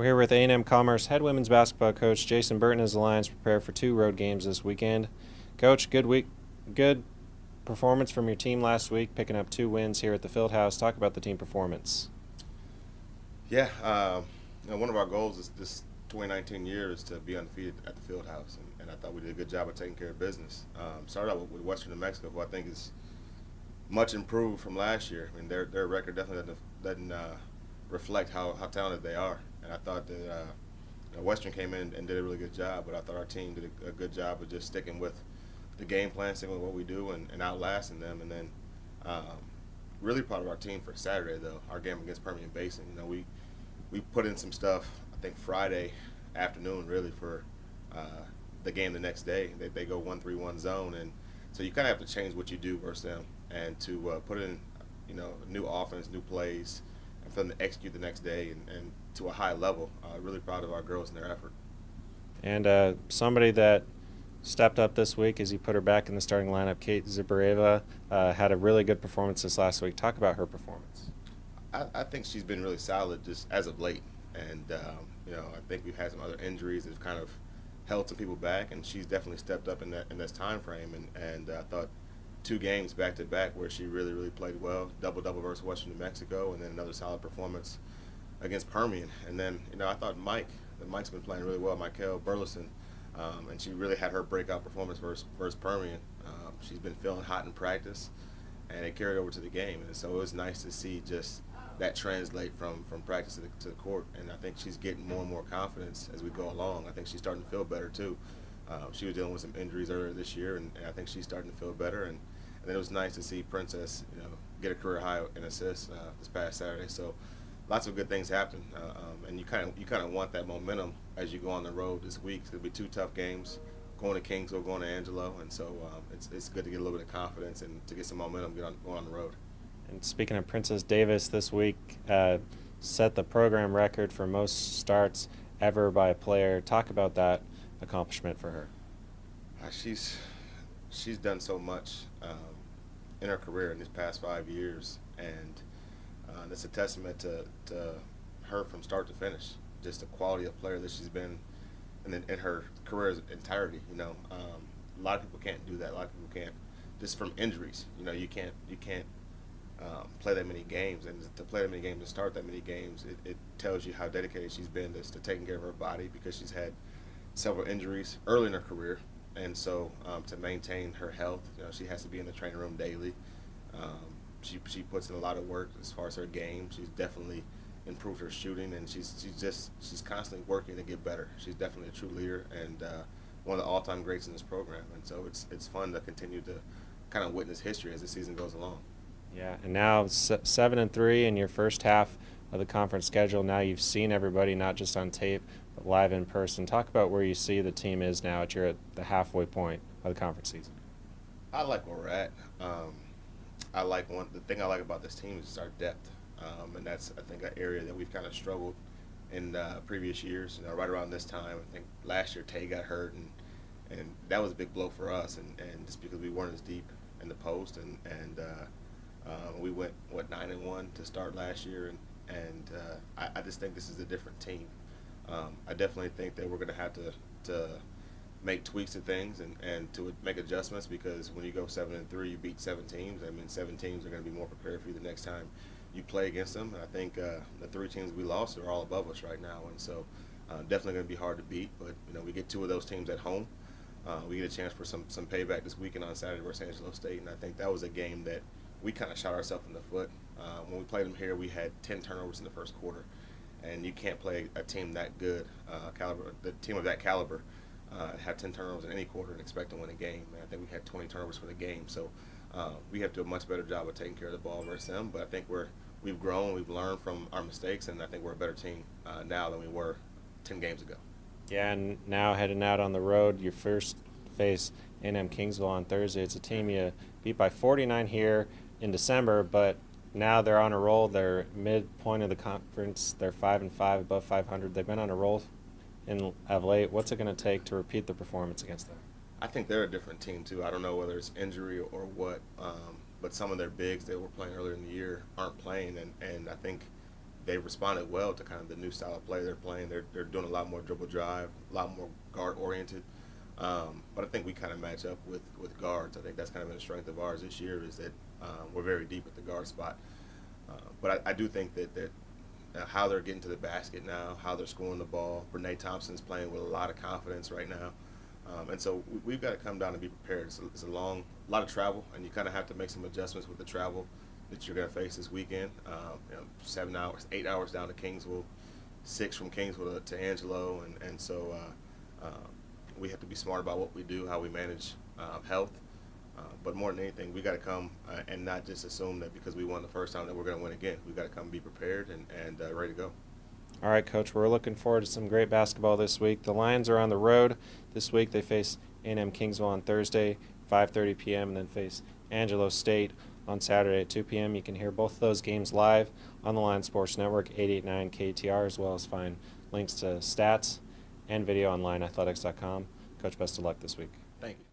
We're here with A&M-Commerce head women's basketball coach Jason Burton as the Lions prepare for 2 road games this weekend. Coach, good performance from your team last week, picking up 2 wins here at the Fieldhouse. Talk about the team performance. Yeah, one of our goals is this 2019 year is to be undefeated at the Fieldhouse, and I thought we did a good job of taking care of business. Started out with Western New Mexico, who I think is much improved from last year. I mean, their record definitely doesn't reflect how talented they are. And I thought that Western came in and did a really good job, but I thought our team did a good job of just sticking with the game plan, sticking with what we do, and outlasting them. And then really proud of our team for Saturday, though, our game against Permian Basin. We put in some stuff, I think Friday afternoon, really, for the game the next day. They go 1-3-1 zone, and so you kind of have to change what you do versus them, and to put in, new offense, new plays, and for them to execute the next day and to a high level. Really proud of our girls and their effort. And somebody that stepped up this week as you put her back in the starting lineup, Kate Zibareva, had a really good performance this last week. Talk about her performance. I think she's been really solid just as of late, and I think we've had some other injuries that have kind of held some people back, and she's definitely stepped up in this time frame. And I thought 2 games back to back where she really played well, double versus Western New Mexico, and then another solid performance against Permian. And then I thought Mike's been playing really well, Michael Burleson, and she really had her breakout performance versus Permian. She's been feeling hot in practice, and it carried over to the game. And so it was nice to see just that translate from practice to the court. And I think she's getting more and more confidence as we go along. I think she's starting to feel better too. She was dealing with some injuries earlier this year, and I think she's starting to feel better. And then it was nice to see Princess, get a career high in assists this past Saturday. So lots of good things happen, and you kind of want that momentum as you go on the road this week. It's gonna be 2 tough games, going to Kingsville, going to Angelo, and so it's good to get a little bit of confidence and to get some momentum going on the road. And speaking of Princess Davis, this week set the program record for most starts ever by a player. Talk about that accomplishment for her. She's done so much in her career in these past 5 years, and that's a testament to her from start to finish. Just the quality of player that she's been in her career's entirety. A lot of people can't do that. A lot of people can't, just from injuries. You can't play that many games, and to play that many games and start that many games, it tells you how dedicated she's been to taking care of her body, because she's had several injuries early in her career, and so to maintain her health, she has to be in the training room daily. She puts in a lot of work as far as her game. She's definitely improved her shooting, and she's constantly working to get better. She's definitely a true leader and one of the all-time greats in this program, and so it's fun to continue to kind of witness history as the season goes along. Yeah, and now 7-3 in your first half of the conference schedule. Now you've seen everybody, not just on tape, but live in person. Talk about where you see the team is now you're at the halfway point of the conference season. I like where we're at. The thing I like about this team is just our depth, and that's, I think, an area that we've kind of struggled in previous years. Right around this time, I think last year Tay got hurt, and that was a big blow for us, and just because we weren't as deep in the post, and we went 9-1 to start last year, and I just think this is a different team. I definitely think that we're going to have to make tweaks to things and to make adjustments, because when you go 7-3, you beat 7 teams. I mean, 7 teams are going to be more prepared for you the next time you play against them. And I think the 3 teams we lost are all above us right now, and so definitely going to be hard to beat. But we get 2 of those teams at home. We get a chance for some payback this weekend on Saturday versus Angelo State, and I think that was a game that we kind of shot ourselves in the foot. When we played them here, we had 10 turnovers in the first quarter, and you can't play a team that good, the team of that caliber, have 10 turnovers in any quarter and expect to win a game. And I think we had 20 turnovers for the game, so we have to do a much better job of taking care of the ball versus them. But I think we've grown, we've learned from our mistakes, and I think we're a better team now than we were 10 games ago. Yeah, and now heading out on the road, your first face A&M-Kingsville on Thursday. It's a team you beat by 49 here in December, but now they're on a roll. They're midpoint of the conference. They're 5-5, above 500. They've been on a roll of late. What's it going to take to repeat the performance against them? I think they're a different team too. I don't know whether it's injury or what, but some of their bigs that were playing earlier in the year aren't playing, and I think they've responded well to kind of the new style of play they're playing. They're doing a lot more dribble drive, a lot more guard oriented. But I think we kind of match up with guards. I think that's kind of been a strength of ours this year, is that we're very deep at the guard spot. But I do think that how they're getting to the basket now, how they're scoring the ball. Brene Thompson's playing with a lot of confidence right now. And so we've got to come down and be prepared. It's a lot of travel, and you kind of have to make some adjustments with the travel that you're going to face this weekend. 7 hours, 8 hours down to Kingsville, 6 from Kingsville to Angelo, and so we have to be smart about what we do, how we manage health. But more than anything, we got to come and not just assume that because we won the first time that we're going to win again. We've got to come and be prepared and ready to go. All right, Coach, we're looking forward to some great basketball this week. The Lions are on the road this week. They face A&M-Kingsville on Thursday, 5:30 p.m., and then face Angelo State on Saturday at 2 p.m. You can hear both of those games live on the Lions Sports Network, 889 KTR, as well as find links to stats and video on lineathletics.com. Coach, best of luck this week. Thank you.